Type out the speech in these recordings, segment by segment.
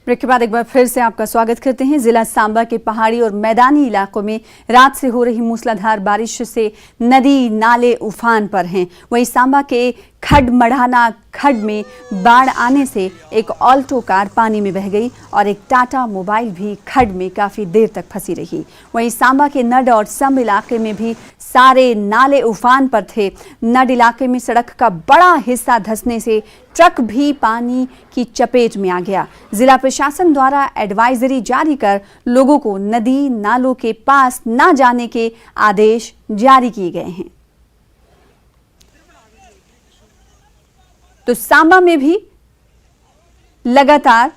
Break के बाद एक बार फिर से आपका स्वागत करते हैं। जिला सांबा के पहाड़ी और मैदानी इलाकों में रात से हो रही मूसलाधार बारिश से नदी नाले उफान पर हैं। वहीं सांबा के खड मढ़ाना खड में बाढ़ आने से एक ऑल्टो कार पानी में बह गई और एक टाटा मोबाइल भी खड में काफी देर तक फंसी रही। वहीं सांबा के नड और सम इलाके में भी सारे नाले उफान पर थे। नड इलाके में सड़क का बड़ा हिस्सा धंसने से ट्रक भी पानी की चपेट में आ गया। जिला प्रशासन द्वारा एडवाइजरी जारी कर लोगों को नदी नालों के पास न जाने के आदेश जारी किए गए हैं। तो सांबा में भी लगातार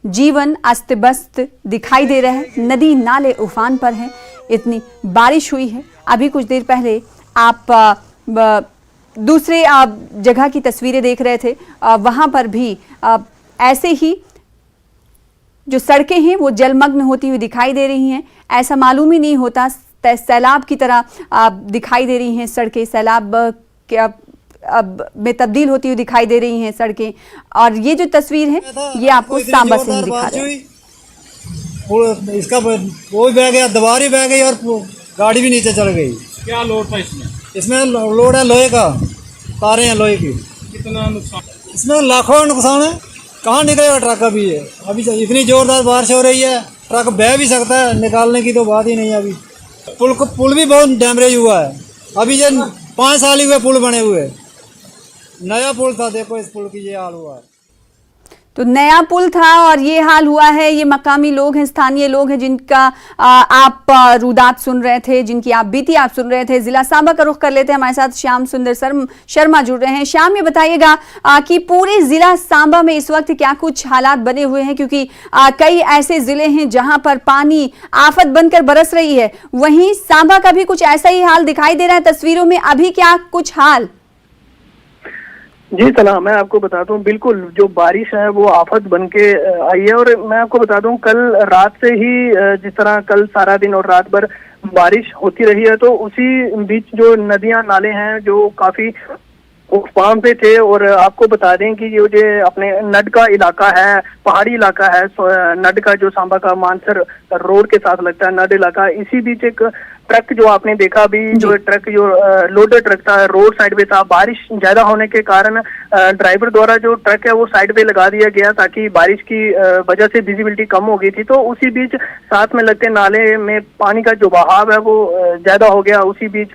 जीवन अस्त व्यस्त दिखाई दे रहा है। नदी नाले उफान पर हैं। इतनी बारिश हुई है। अभी कुछ देर पहले आप दूसरे जगह की तस्वीरें देख रहे थे। वहां पर भी ऐसे ही जो सड़कें हैं वो जलमग्न होती हुई दिखाई दे रही हैं। ऐसा मालूम ही नहीं होता, सैलाब की तरह दिखाई दे रही हैं सड़कें। सैलाब में तब्दील होती हुई दिखाई दे रही हैं सड़कें। और ये जो तस्वीर है ये आपको सांबा से ही दिखा रहे हैं। इसका वो भी बह गया, दीवार ही बह गई और गाड़ी भी नीचे चल गई। क्या लोड था इसमें? इसमें लोड है लोहे का, तारें हैं लोहे की। कितना नुकसान? इसमें लाखों नुकसान है। कहाँ निकलेगा ट्रक? अभी है, अभी इतनी जोरदार बारिश हो रही है, ट्रक बह भी सकता है, निकालने की तो बात ही नहीं है। अभी पुल भी बहुत डैमेज हुआ है। अभी ये 5 साल ही हुए पुल बने हुए, नया पुल था, देखो इस पुल की ये हाल हुआ है। तो नया पुल था और ये हाल हुआ है। ये मकामी लोग हैं, स्थानीय लोग हैं जिनका आप रुदात सुन रहे थे, जिनकी आप बीती आप सुन रहे थे। जिला सांबा का रुख कर लेते हैं। हमारे साथ श्याम सुंदर शर्मा जुड़ रहे हैं। श्याम, ये बताइएगा कि पूरे जिला सांबा में इस वक्त क्या कुछ हालात बने हुए हैं, क्योंकि कई ऐसे जिले हैं जहां पर पानी आफत बनकर बरस रही है। वहीं सांबा का भी कुछ ऐसा ही हाल दिखाई दे रहा है तस्वीरों में। अभी क्या कुछ हाल? जी सलाम, मैं आपको बताता हूँ, बिल्कुल जो बारिश है वो आफत बन के आई है। और मैं आपको बताता हूँ, कल रात से ही जिस तरह कल सारा दिन और रात भर बारिश होती रही है, तो उसी बीच जो नदियां नाले हैं जो काफी उफान पे थे। और आपको बता दें कि ये जो अपने नड का इलाका है, पहाड़ी इलाका है, नड का जो सांबा का मानसर रोड के साथ लगता है नड इलाका, इसी बीच एक ट्रक जो आपने देखा अभी, जो ट्रक जो लोडर ट्रक था, रोड साइड पे था। बारिश ज्यादा होने के कारण ड्राइवर द्वारा जो ट्रक है वो साइड पे लगा दिया गया ताकि बारिश की वजह से विजिबिलिटी कम हो गई थी। तो उसी बीच साथ में लगते नाले में पानी का जो बहाव है वो ज्यादा हो गया। उसी बीच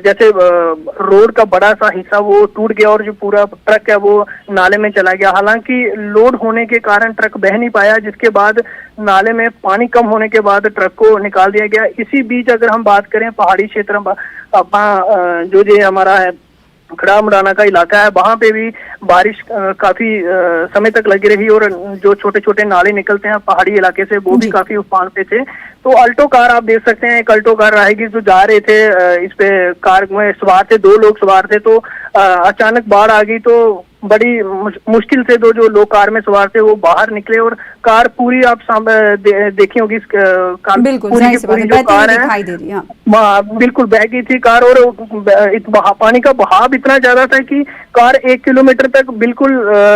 जैसे रोड का बड़ा सा हिस्सा वो टूट गया और जो पूरा ट्रक है वो नाले में चला गया। हालांकि लोड होने के कारण ट्रक बह नहीं पाया, जिसके बाद नाले में पानी कम होने के बाद ट्रक को निकाल दिया गया। इसी बीच अगर हम बात करें पहाड़ी क्षेत्र में, जो ये हमारा है खड़ा मुड़ाना का इलाका है, वहां पे भी बारिश काफी समय तक लगी रही और जो छोटे छोटे नाले निकलते हैं पहाड़ी इलाके से वो भी काफी उफान पे थे। तो अल्टो कार आप देख सकते हैं, एक अल्टो कार राहगीर जो जा रहे थे, इस पे कार में सवार थे, 2 लोग सवार थे। तो अचानक बाढ़ आ गई तो बड़ी मुश्किल से जो लोग कार में सवार थे वो बाहर निकले और कार पूरी आप देखी होगी, कार पूरी जो कार है बिल्कुल बह गई थी कार। और पानी का बहाव इतना ज्यादा था कि कार 1 किलोमीटर तक बिल्कुल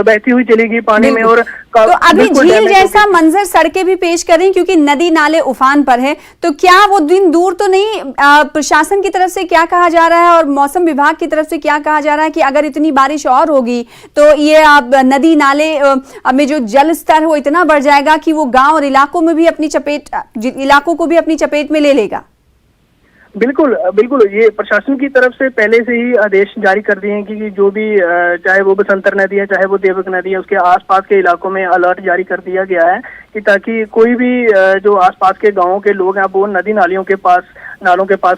बहती हुई चली गई पानी में। और तो अभी झील जैसा मंजर सड़कें भी पेश कर रही, क्योंकि नदी नाले उफान पर है। तो क्या वो दिन दूर तो नहीं? प्रशासन की तरफ से क्या कहा जा रहा है और मौसम विभाग की तरफ से क्या कहा जा रहा है कि अगर इतनी बारिश और होगी तो ये नदी नाले में जो जल स्तर हो इतना बढ़ जाएगा कि वो गांव और इलाकों में भी अपनी चपेट में ले लेगा? बिल्कुल बिल्कुल, ये प्रशासन की तरफ से पहले से ही आदेश जारी कर दिए हैं कि जो भी चाहे वो बसंतर नदी है, चाहे वो देवक नदी है, उसके आसपास के इलाकों में अलर्ट जारी कर दिया गया है कि ताकि कोई भी जो आसपास के गांवों के लोग हैं वो नदी नालों के पास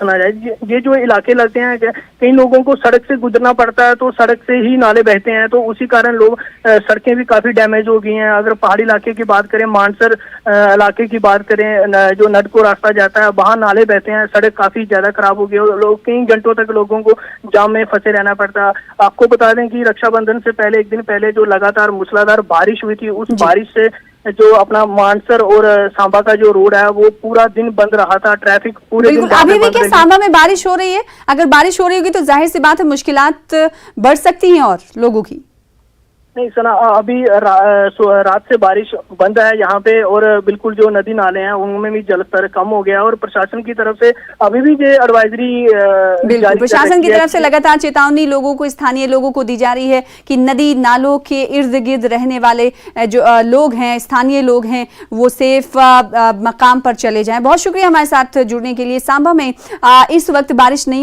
ना जाए। ये जो इलाके लगते हैं, कई लोगों को सड़क से गुजरना पड़ता है, तो सड़क से ही नाले बहते हैं, तो उसी कारण लोग सड़कें भी काफी डैमेज हो गई हैं। अगर पहाड़ी इलाके की बात करें, मानसर इलाके की बात करें, जो नड को रास्ता जाता है वहां नाले बहते हैं, सड़क काफी ज्यादा खराब हो गई और लोग कई घंटों तक लोगों को जाम में फंसे रहना पड़ता है। आपको बता दें कि रक्षाबंधन से पहले, एक दिन पहले जो लगातार मूसलाधार बारिश हुई थी, उस बारिश से जो अपना मानसर और सांबा का जो रोड है वो पूरा दिन बंद रहा था, ट्रैफिक पूरे दिन। अभी भी क्या सांबा में बारिश हो रही है? अगर बारिश हो रही होगी तो जाहिर सी बात है मुश्किलात बढ़ सकती हैं और लोगों की। नहीं सना, अभी रात से बारिश बंद है यहाँ पे, और बिल्कुल जो नदी नाले हैं उनमें भी जलस्तर कम हो गया, और प्रशासन की तरफ से अभी भी ये एडवाइजरी बिल्कुल प्रशासन की तरफ से लगातार चेतावनी लोगों को, स्थानीय लोगों को दी जा रही है कि नदी नालों के इर्द गिर्द रहने वाले जो लोग हैं, स्थानीय लोग हैं, वो सेफ मकाम पर चले जाएं। बहुत शुक्रिया हमारे साथ जुड़ने के लिए। सांबा में इस वक्त बारिश नहीं